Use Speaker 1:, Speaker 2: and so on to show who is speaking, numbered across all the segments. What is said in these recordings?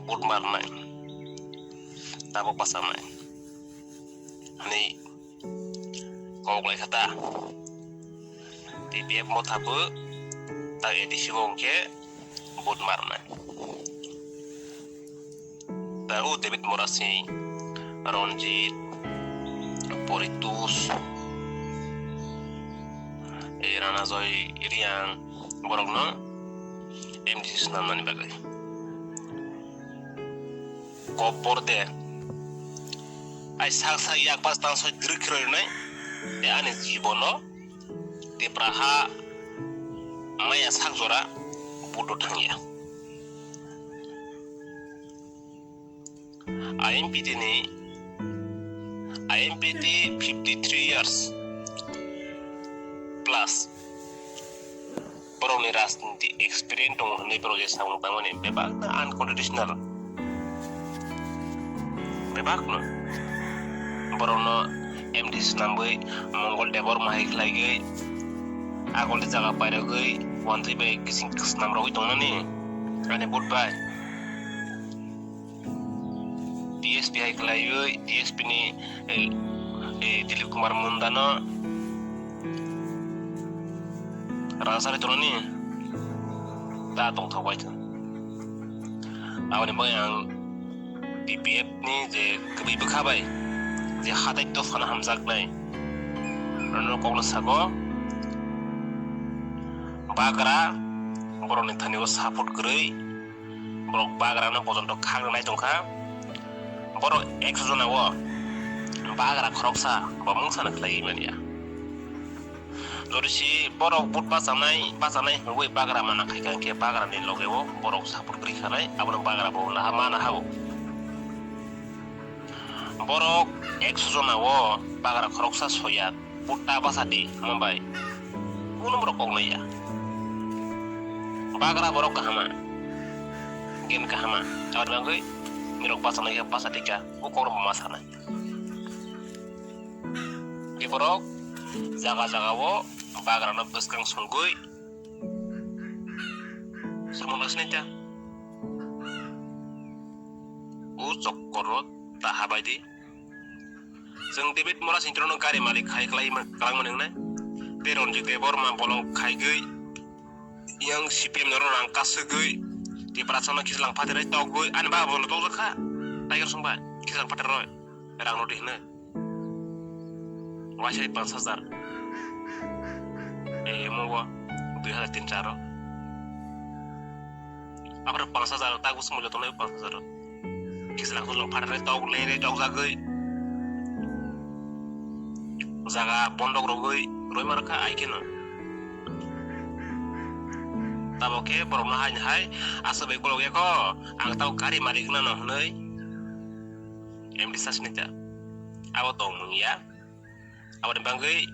Speaker 1: bud marnai tabo pasamai ni koglai kata TPF mo thabu ta edisi ngongke bud marnai tahu David Morasi Ronjit Poritus Rana Joy Iriang borokno MDC namani bagai kopor de ai saksa yak pas tang so grikro nai de ani jibono de praha maya sak jora budo thangya IMPT 53 years plus Borong ni rasnti experience tong ni project sang bangun ni bebak na unconditional bebak no borong no MDC nambai Mongol Devor mahik lagi agol di jaga pada gai wantri be kising kesnam rawi tong ni ane bud bai DSP haik lagi DSP ni Dilip Kumar Mundano Rasanya turun ni, tak tong tahu aja. Awalnya yang TPF ni je kebi berkabai, je hati itu fana hamzak nai. Lalu kau sago, bagra, borong ni thani was support gerai, borong bagra na bosan to khang nai tongka, borong eksojon awo, bagra kroksa, bomong sana kelai mania. Lorisi borok bud pasanai ngoi bagra mana kai kan ke bagra ni logewo borok sapur kri khanai abon bagra bo na mana hawo borok 100 jona wo bagra khoroksa soya putta basati mumbai kuno borok ong ya bagra borok kahama gen kahama awar bangoi mirok pasanai ke pasati ka ukor masana di borok jaga-jaga wo bagra na beskang sunggui sermonas nita ucok korot tak habadi jeng David Morasi introno kari malik khai klai kalang meneng na peron jik debor ma bolong khai gui yang CPM noro rangka segui di perasaan kislang paterai tau gui an ba bolo tau zakha tiger sungba kislang paterai rang nodih na wasai 5,000 mau 2,300 apa 5,000 tak us mulai tunai 5,000 kisah aku long pada tau lere tau zagai zaga pondok rogoi roi marka aikin taboke borong hai asa bekol ya ko ang tau kari malik na no hnai MD sasnita awo tong ya awo banggai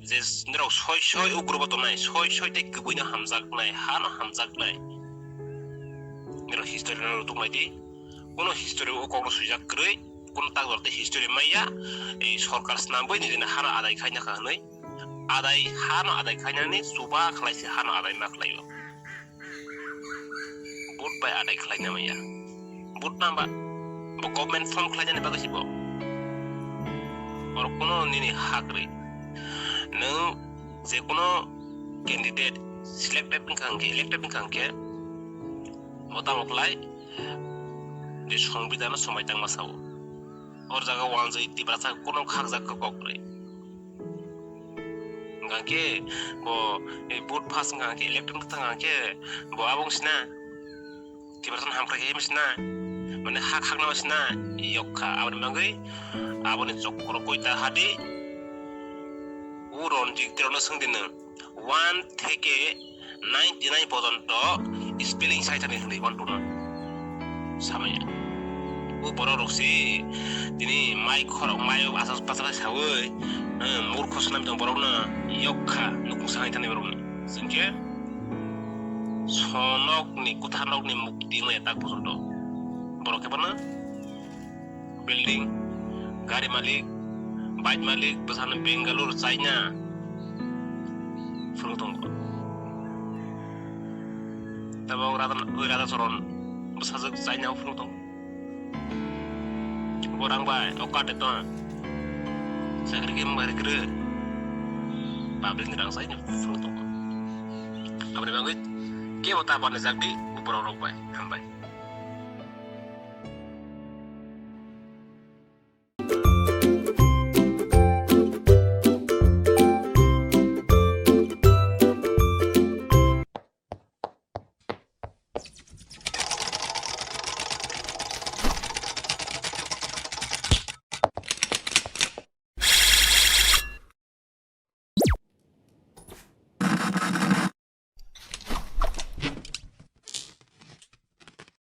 Speaker 1: Jes nirok soy ukur bato nai soy tek kebunya hamzak nai hana hamzak nai nirok history na rutuk nai di kuno history ukor sujak krei kuno tak dorte history maya sorkar snamboi ni dina hana adai kanya ka nai adai hana adai kanya ni suba khlai si hana adai mak layo bud bai adai khlai na maya bud namba bo government form khlai na bagai sibo or kuno nini hakri nang jekono candidate selected kangke elected kangke motang apply di সংবিধান সময় tang masau or jaga wanjai tibrasa kono khakjak kokre ngake bo boot pass ngake elected ngake bo abong sina tibrasan hamkra ke misna mane hak na misna yokha abon mangai abone jokro koita hadi uron jiktirono sungdina 1 থেকে 99 পর্যন্ত স্পেলিং সাইটানি হলি বন্টনা সামায়া ও বড় রক্সি তিনি মাই আসাস পাসরা সাওই মূর্খ সনাম দং বড়না ইয়ক্ষা নুকুং সাইটানি বড়না সঙ্গে সনকনি কুথানকনি মুক্তি নয় তাক পর্যন্ত বড় কেবনা বিল্ডিং গাড়ি মালিক বাইক মালিক bersama Bengaluru China Furutong tabau rada soron Bersajak saya nyau flu tong. Orang bay, okat itu. Saya kira kembali kira. Public ngerang saya nyau flu tong. Apa nih bang? Kita mau tahu apa nih sakti? Uper orang bay, hambai.